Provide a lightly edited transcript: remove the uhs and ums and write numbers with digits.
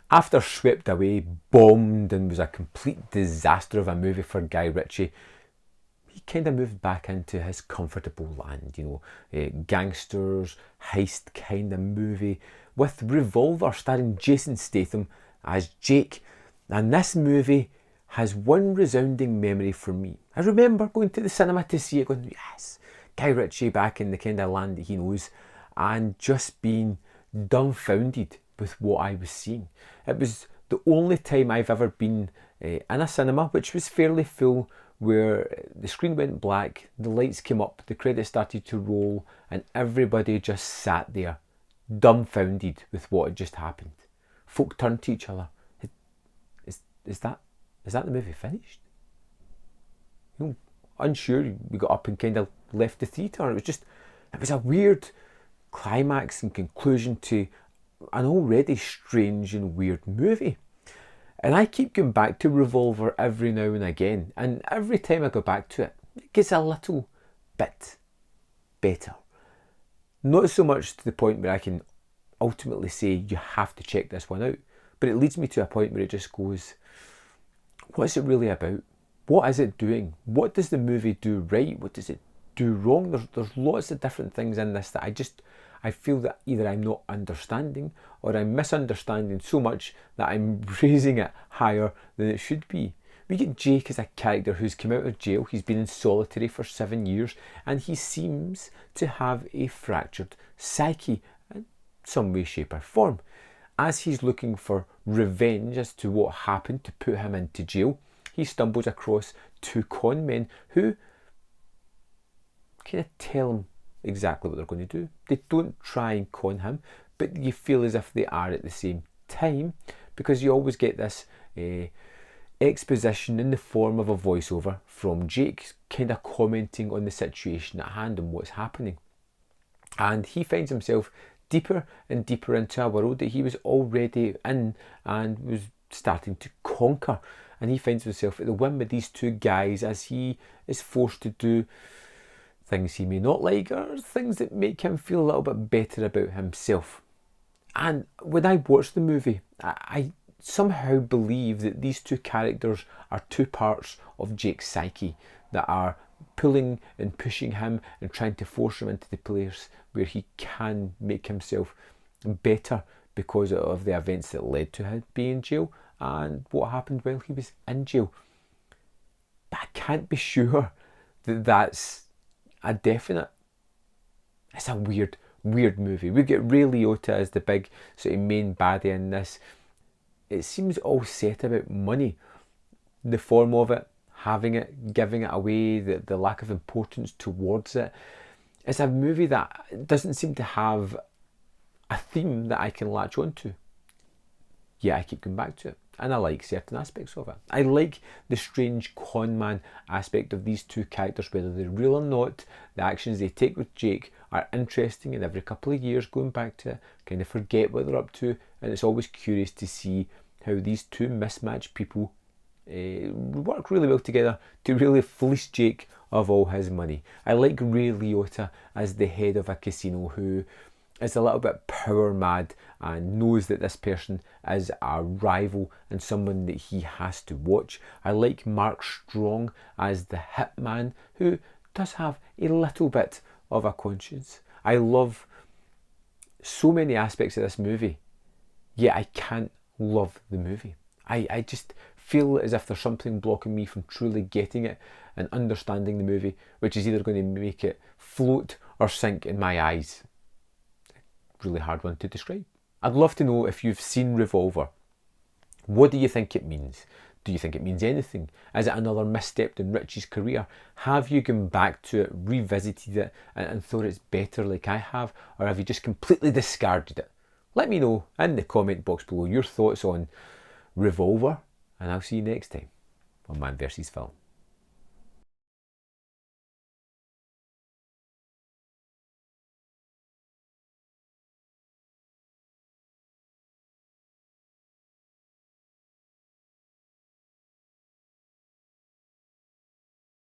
After Swept Away bombed and was a complete disaster of a movie for Guy Ritchie, he kind of moved back into his comfortable land, gangsters, heist kind of movie, with Revolver starring Jason Statham as Jake. And this movie has one resounding memory for me. I remember going to the cinema to see it, going, yes, Guy Ritchie back in the kind of land that he knows, and just being dumbfounded with what I was seeing. It was the only time I've ever been in a cinema which was fairly full, where the screen went black, the lights came up, the credits started to roll, and everybody just sat there, dumbfounded with what had just happened. Folk turned to each other. Is that the movie finished? Unsure. We got up and kind of left the theatre. It was a weird climax and conclusion to an already strange and weird movie. And I keep going back to Revolver every now and again, and every time I go back to it, it gets a little bit better. Not so much to the point where I can ultimately say you have to check this one out, but it leads me to a point where it just goes, what's it really about? What is it doing? What does the movie do right? What does it do wrong? There's lots of different things in this that I feel that either I'm not understanding or I'm misunderstanding so much that I'm raising it higher than it should be. We get Jake as a character who's come out of jail. He's been in solitary for 7 years, and he seems to have a fractured psyche in some way, shape or form. As he's looking for revenge as to what happened to put him into jail, he stumbles across two con men who kind of tell him exactly what they're going to do. They don't try and con him, but you feel as if they are at the same time, because you always get this exposition in the form of a voiceover from Jake, kind of commenting on the situation at hand and what's happening. And he finds himself deeper and deeper into a world that he was already in and was starting to conquer. And he finds himself at the whim of these two guys as he is forced to do things he may not like, or things that make him feel a little bit better about himself. And when I watch the movie, I somehow believe that these two characters are two parts of Jake's psyche that are pulling and pushing him and trying to force him into the place where he can make himself better because of the events that led to him being in jail and what happened while he was in jail. But I can't be sure that that's a definite. It's a weird movie. We get Ray Liotta as the big sort of main baddie in this. It seems all set about money. The form of it, having it, giving it away, the lack of importance towards it. It's a movie that doesn't seem to have a theme that I can latch onto. Yeah, I keep going back to it. And I like certain aspects of it. I like the strange con man aspect of these two characters, whether they're real or not. The actions they take with Jake are interesting, and every couple of years going back to it, kind of forget what they're up to, and it's always curious to see how these two mismatched people work really well together to really fleece Jake of all his money. I like Ray Liotta as the head of a casino who is a little bit power mad and knows that this person is a rival and someone that he has to watch. I like Mark Strong as the hitman who does have a little bit of a conscience. I love so many aspects of this movie, yet I can't love the movie. I just feel as if there's something blocking me from truly getting it and understanding the movie, which is either going to make it float or sink in my eyes. Really hard one to describe. I'd love to know if you've seen Revolver. What do you think it means? Do you think it means anything? Is it another misstep in Ritchie's career? Have you gone back to it, revisited it, and thought it's better like I have? Or have you just completely discarded it? Let me know in the comment box below your thoughts on Revolver, and I'll see you next time on Man vs. Film.